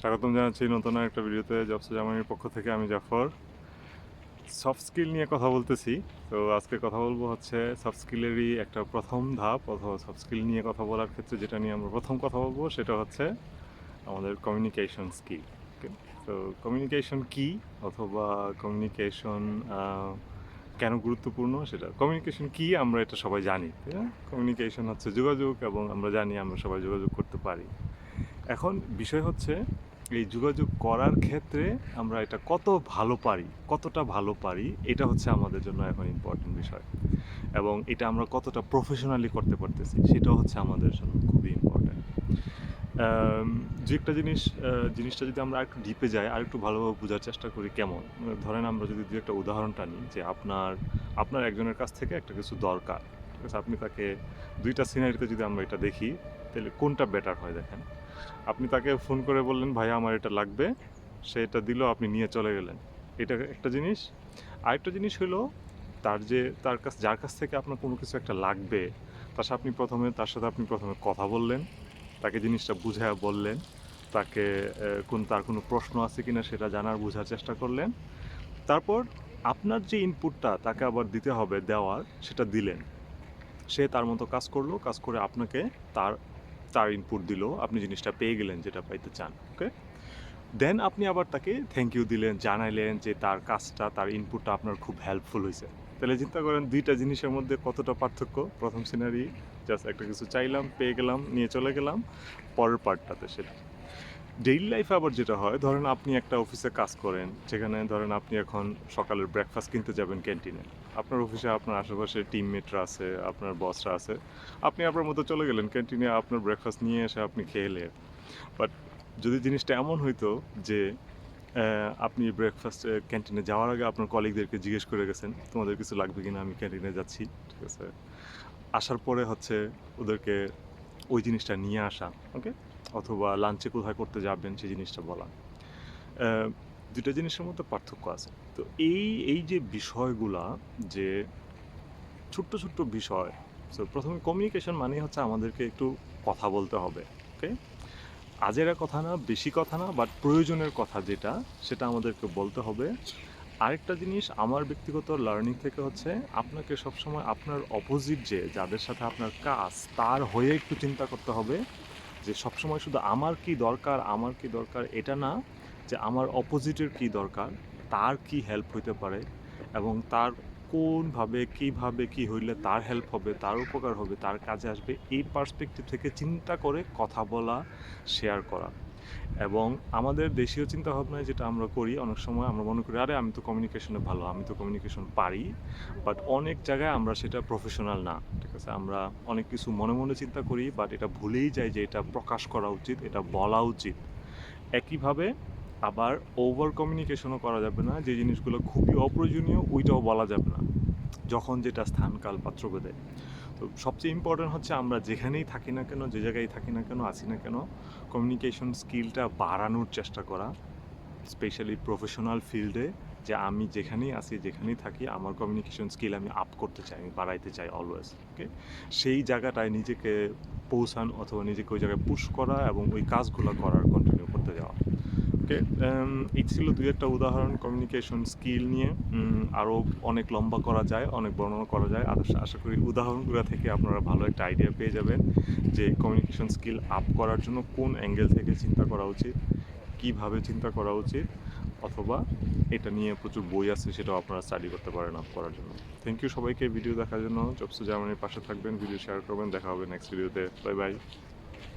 স্বাগতম জানাচ্ছি নতুন একটা ভিডিওতে। জবস জার্মানির পক্ষ থেকে আমি জাফর। সফট স্কিল নিয়ে কথা বলতেছি। তো আজকে কথা বলবো হচ্ছে সফট স্কিলেরই একটা প্রথম ধাপ, অথবা সফট স্কিল নিয়ে কথা বলার ক্ষেত্রে যেটা নিয়ে আমরা প্রথম কথা বলবো সেটা হচ্ছে আমাদের কমিউনিকেশন স্কিল। ওকে, তো কমিউনিকেশন কি, অথবা কমিউনিকেশন কেন গুরুত্বপূর্ণ, সেটা কমিউনিকেশন কি আমরা এটা সবাই জানি, তাই না? কমিউনিকেশন হচ্ছে যোগাযোগ, এবং আমরা জানি আমরা সবাই যোগাযোগ করতে পারি। এখন বিষয় হচ্ছে এই যোগাযোগ করার ক্ষেত্রে আমরা এটা কতটা ভালো পারি, এটা হচ্ছে আমাদের জন্য এখন ইম্পর্টেন্ট বিষয়। এবং এটা আমরা কতটা প্রফেশনালি করতে পারতেছি সেটাও হচ্ছে আমাদের জন্য খুবই ইম্পর্টেন্ট। যে একটা জিনিসটা যদি আমরা আরেকটু ডিপে যাই, আরেকটু ভালোভাবে বোঝার চেষ্টা করি কেমন, ধরেন আমরা যদি দু একটা উদাহরণটা নিই, যে আপনার একজনের কাছ থেকে একটা কিছু দরকার, ঠিক আছে? আপনি তাকে দুইটা সিনারিতে যদি আমরা এটা দেখি, তাহলে কোনটা বেটার হয় দেখেন। আপনি তাকে ফোন করে বললেন, ভাইয়া আমার এটা লাগবে, সে এটা দিল, আপনি নিয়ে চলে গেলেন, এটা একটা জিনিস। আরেকটা জিনিস হলো যার কাছ থেকে আপনার কোনো কিছু একটা লাগবে, তার সাথে আপনি প্রথমে কথা বললেন, তাকে জিনিসটা বুঝায় বললেন, তাকে তার কোনো প্রশ্ন আছে কিনা সেটা জানার বোঝার চেষ্টা করলেন। তারপর আপনার যে ইনপুটটা তাকে আবার দিতে হবে দেওয়ার, সেটা দিলেন। সে তার মতো কাজ করলো, কাজ করে আপনাকে তার তার ইনপুট দিল, আপনি জিনিসটা পেয়ে গেলেন যেটা পাইতে চান। ওকে, দেন আপনি আবার তাকে থ্যাংক ইউ দিলেন, জানাইলেন যে তার কাজটা, তার ইনপুটটা আপনার খুব হেল্পফুল হয়েছে। তাহলে চিন্তা করেন দুইটা জিনিসের মধ্যে কতটা পার্থক্য। প্রথম সিনারি জাস্ট একটা কিছু চাইলাম, পেয়ে গেলাম, নিয়ে চলে গেলাম। পরের পার্টটাতে সেটা ডেইলি লাইফে আবার যেটা হয়, ধরেন আপনি একটা অফিসে কাজ করেন, যেখানে ধরেন আপনি এখন সকালের ব্রেকফাস্ট কিনতে যাবেন ক্যান্টিনে। আপনার অফিসে আপনার আশেপাশে টিমমেটরা আছে, আপনার বসরা আছে। আপনি আপনার মতো চলে গেলেন ক্যান্টিনে, আপনার ব্রেকফাস্ট নিয়ে এসে আপনি খেয়ে এলেন। বাট যদি জিনিসটা এমন হইতো যে আপনি ব্রেকফাস্ট ক্যান্টিনে যাওয়ার আগে আপনার কলিগদেরকে জিজ্ঞেস করে গেছেন, তোমাদের কিছু লাগবে কিনা, আমি ক্যান্টিনে যাচ্ছি, ঠিক আছে? আসার পরে হচ্ছে ওদেরকে ওই জিনিসটা নিয়ে আসা, ওকে? অথবা লাঞ্চে কোথায় করতে যাবেন সেই জিনিসটা বলা। দুটো জিনিসের মধ্যে পার্থক্য আছে। তো এই যে বিষয়গুলা, যে ছোট্ট ছোট্ট বিষয়। সো প্রথমে কমিউনিকেশন মানেই হচ্ছে আমাদেরকে একটু কথা বলতে হবে, ওকে? আজেরা কথা না, বেশি কথা না, বাট প্রয়োজনের কথা যেটা, সেটা আমাদেরকে বলতে হবে। আরেকটা জিনিস আমার ব্যক্তিগত লার্নিং থেকে হচ্ছে, আপনাকে সবসময় আপনার অপোজিট যাদের সাথে আপনার কাজ, তার হয়ে একটু চিন্তা করতে হবে। যে সবসময় শুধু আমার কি দরকার এটা না, যে আমার অপোজিটের কি দরকার, তার কি হেল্প হইতে পারে, এবং তার কোনভাবে কীভাবে কি হইলে তার হেল্প হবে, তার উপকার হবে, তার কাজে আসবে, এই পার্সপেক্টিভ থেকে চিন্তা করে কথা বলা, শেয়ার করা। এবং আমাদের দেশীয় চিন্তাভাবনায় যেটা আমরা করি, অনেক সময় আমরা মনে করি আরে আমি তো কমিউনিকেশনে ভালো, আমি তো কমিউনিকেশন পারি। বাট অনেক জায়গায় আমরা সেটা প্রফেশনাল না, ঠিক আছে? আমরা অনেক কিছু মনে মনে চিন্তা করি, বাট এটা ভুলেই যাই যে এটা প্রকাশ করা উচিত, এটা বলা উচিত। একইভাবে আবার ওভার কমিউনিকেশনও করা যাবে না, যে জিনিসগুলো খুবই অপ্রয়োজনীয় ওইটাও বলা যাবে না, যখন যেটা স্থান কাল পাত্রভেদে। তো সবচেয়ে ইম্পর্টেন্ট হচ্ছে আমরা যেখানেই থাকি না কেন, যে জায়গায় থাকি না কেন, আসি না কেন, কমিউনিকেশন স্কিলটা বাড়ানোর চেষ্টা করা, স্পেশালি প্রফেশনাল ফিল্ডে। যে আমি যেখানেই আসি, যেখানেই থাকি, আমার কমিউনিকেশন স্কিল আমি আপ করতে চাই, আমি বাড়াইতে চাই অলওয়েজ, ওকে? সেই জায়গাটায় নিজেকে পৌঁছান, অথবা নিজেকে ওই জায়গায় পুশ করা, এবং ওই কাজগুলো করার কন্টিনিউ করতে যাওয়া। ওকে, এই ছিল দুই একটা উদাহরণ কমিউনিকেশন স্কিল নিয়ে। আরও অনেক লম্বা করা যায়, অনেক বর্ণনা করা যায়। আশা করি উদাহরণগুলো থেকে আপনারা ভালো একটা আইডিয়া পেয়ে যাবেন যে কমিউনিকেশন স্কিল আপ করার জন্য কোন অ্যাঙ্গেল থেকে চিন্তা করা উচিত, কিভাবে চিন্তা করা উচিত, অথবা এটা নিয়ে প্রচুর বই আছে, সেটাও আপনারা স্টাডি করতে পারেন আপ করার জন্য। থ্যাংক ইউ সবাইকে ভিডিও দেখার জন্য। জবস জার্মানির পাশে থাকবেন, ভিডিও শেয়ার করবেন। দেখা হবে নেক্সট ভিডিওতে। Bye bye.